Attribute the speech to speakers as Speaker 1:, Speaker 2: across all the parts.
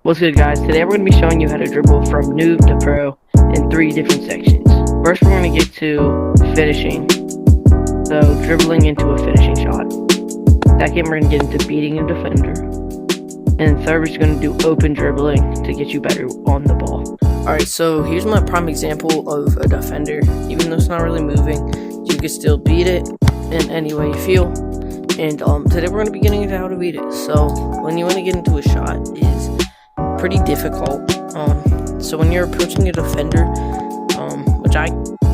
Speaker 1: What's good, guys? Today we're going to be showing you how to dribble from noob to pro in 3 different sections. First, we're going to get to finishing, so dribbling into a finishing shot. Second, we're going to get into beating a defender. And third, we're just going to do open dribbling to get you better on the ball. Alright, so here's my prime example of a defender. Even though it's not really moving, you can still beat it in any way you feel. And today we're going to be getting into how to beat it. So when you want to get into a shot is pretty difficult. So when you're approaching a defender, which I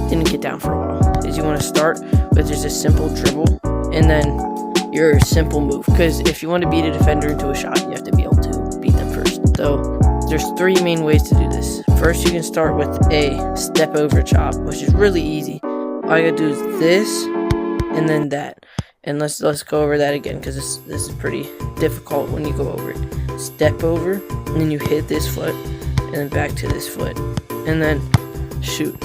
Speaker 1: didn't get down for a while, is you want to start with just a simple dribble and then your simple move. Because if you want to beat a defender into a shot, you have to be able to beat them first. So there's 3 main ways to do this. First, you can start with a step over chop, which is really easy. All you gotta do is this and then that. And let's go over that again, because this is pretty difficult when you go over it. Step over, and then you hit this foot, and then back to this foot, and then shoot.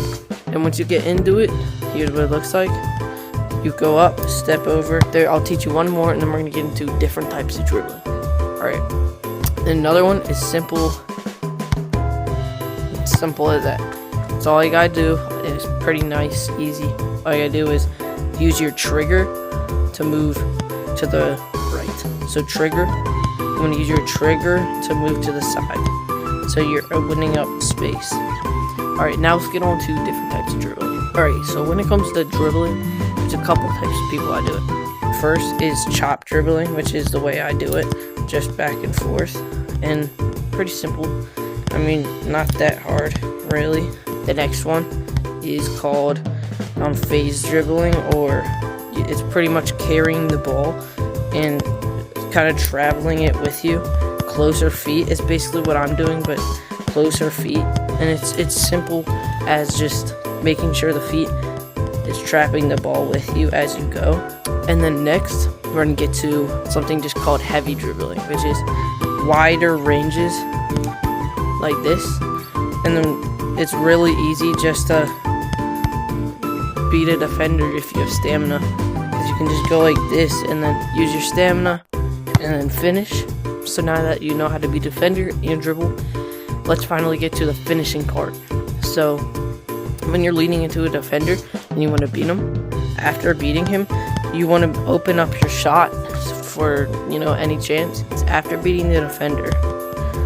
Speaker 1: And once you get into it, here's what it looks like. You go up, step over. There, I'll teach you one more, and then we're gonna get into different types of dribbling. All right. Then another one is simple. It's simple as that. So all you gotta do is pretty nice, easy. All you gotta do is use your trigger to move to the right. So trigger, you want to use your trigger to move to the side. So you're opening up space. Alright, now let's get on to different types of dribbling. Alright, so when it comes to dribbling, there's a couple types of people I do it. First is chop dribbling, which is the way I do it. Just back and forth. And pretty simple. I mean, not that hard, really. The next one is called phase dribbling, or it's pretty much carrying the ball and kind of traveling it with you. Closer feet is basically what I'm doing, but closer feet. And it's simple as just making sure the feet is trapping the ball with you as you go. And then next, we're going to get to something just called heavy dribbling, which is wider ranges like this. And then it's really easy just to beat a defender if you have stamina. You can just go like this and then use your stamina and then finish. So now that you know how to be a defender and dribble, let's finally get to the finishing part. So when you're leading into a defender and you want to beat him, after beating him, you want to open up your shot for, any chance. It's after beating the defender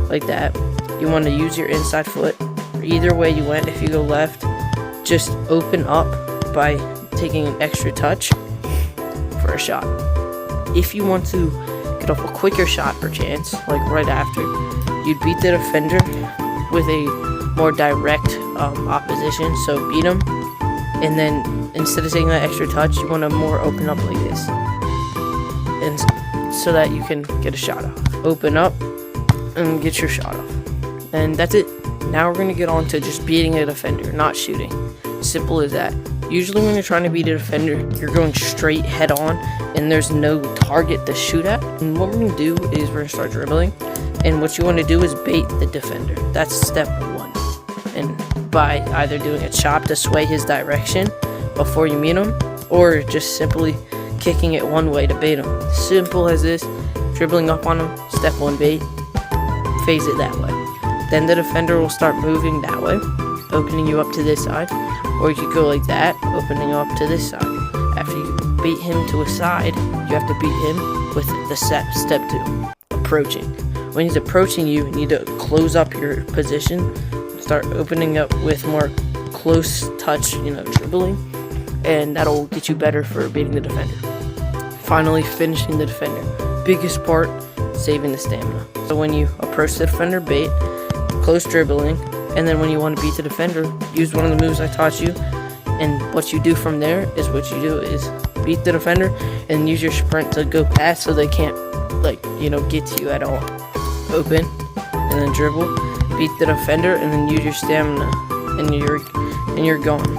Speaker 1: like that, you want to use your inside foot. Either way you went, if you go left, just open up by taking an extra touch for a shot. If you want to get off a quicker shot per chance, like right after, you'd beat the defender with a more direct opposition. So beat him, and then instead of taking that extra touch, you want to more open up like this, and so that you can get a shot off. Open up and get your shot off, and that's it. Now we're gonna get on to just beating a defender, not shooting. Simple as that. Usually when you're trying to beat a defender, you're going straight head on and there's no target to shoot at. And what we're going to do is we're going to start dribbling. And what you want to do is bait the defender. That's step 1. And by either doing a chop to sway his direction before you meet him, or just simply kicking it one way to bait him. Simple as this. Dribbling up on him, step 1 bait, phase it that way. Then the defender will start moving that way, opening you up to this side. Or you could go like that, opening up to this side. After you beat him to a side, you have to beat him with the step 2, approaching. When he's approaching you, you need to close up your position, start opening up with more close touch, dribbling, and that'll get you better for beating the defender. Finally, finishing the defender. Biggest part, saving the stamina. So when you approach the defender, bait, close dribbling, and then when you want to beat the defender, use one of the moves I taught you. And what you do from there is beat the defender and use your sprint to go past so they can't, get to you at all. Open, and then dribble, beat the defender, and then use your stamina, and you're gone.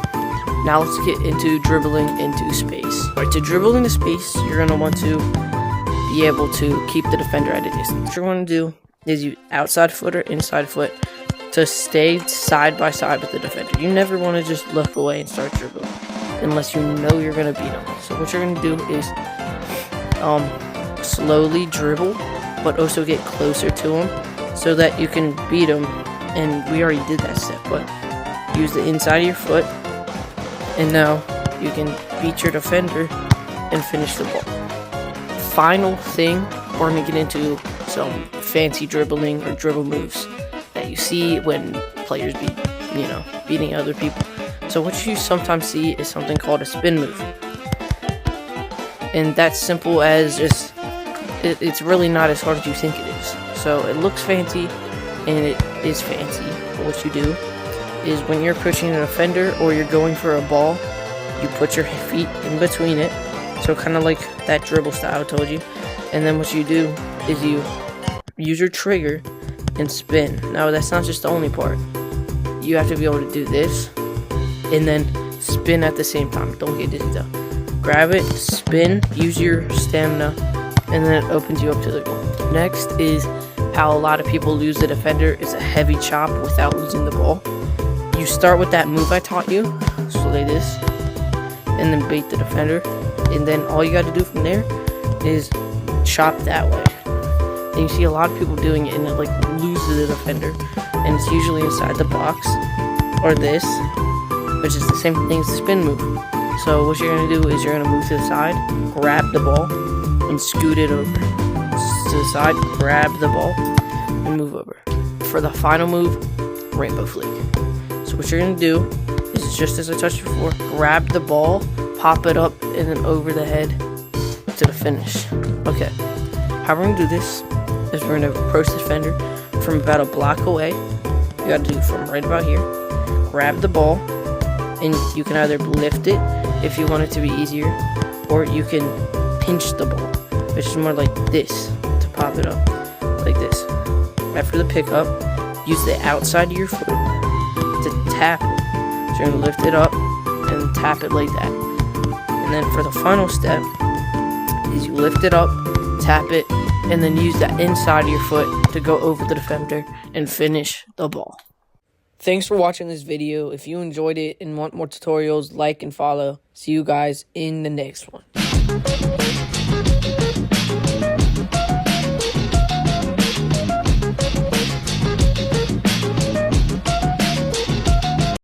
Speaker 1: Now let's get into dribbling into space. Alright, to dribble into space, you're going to want to be able to keep the defender at a distance. What you're going to do is use outside foot or inside foot to stay side by side with the defender. You never want to just look away and start dribbling unless you know you're going to beat them. So what you're going to do is slowly dribble, but also get closer to him so that you can beat them. And we already did that step, but use the inside of your foot, and now you can beat your defender and finish the ball. Final thing, we're gonna get into some fancy dribbling or dribble moves that you see when players beating other people. So what you sometimes see is something called a spin move, and that's simple as just it's really not as hard as you think it is. So it looks fancy, and it is fancy. But what you do is when you're pushing an defender or you're going for a ball, you put your feet in between it, so kind of like that dribble style I told you. And then what you do is you use your trigger and spin. Now that's not just the only part. You have to be able to do this and then spin at the same time. Don't get dizzy though. Grab it, spin, use your stamina, and then it opens you up to the goal. Next is how a lot of people lose the defender, is a heavy chop without losing the ball. You start with that move I taught you, so like this, and then bait the defender, and then all you got to do from there is chop that way. And you see a lot of people doing it, and it like loses the defender, and it's usually inside the box, or this, which is the same thing as the spin move. So what you're going to do is you're going to move to the side, grab the ball, and scoot it over. To the side, grab the ball, and move over. For the final move, rainbow flick. So what you're going to do is, just as I touched before, grab the ball, pop it up, and then over the head to the finish. Okay, how we're going to do this is we're going to approach the defender from about a block away. You got to do from right about here. Grab the ball, and you can either lift it if you want it to be easier, or you can pinch the ball, which is more like this, to pop it up, like this. After the pickup, use the outside of your foot to tap it. So you're going to lift it up and tap it like that. And then for the final step, is you lift it up, tap it, and then use the inside of your foot to go over the defender and finish the ball. Thanks for watching this video. If you enjoyed it and want more tutorials, like and follow. See you guys in the next one.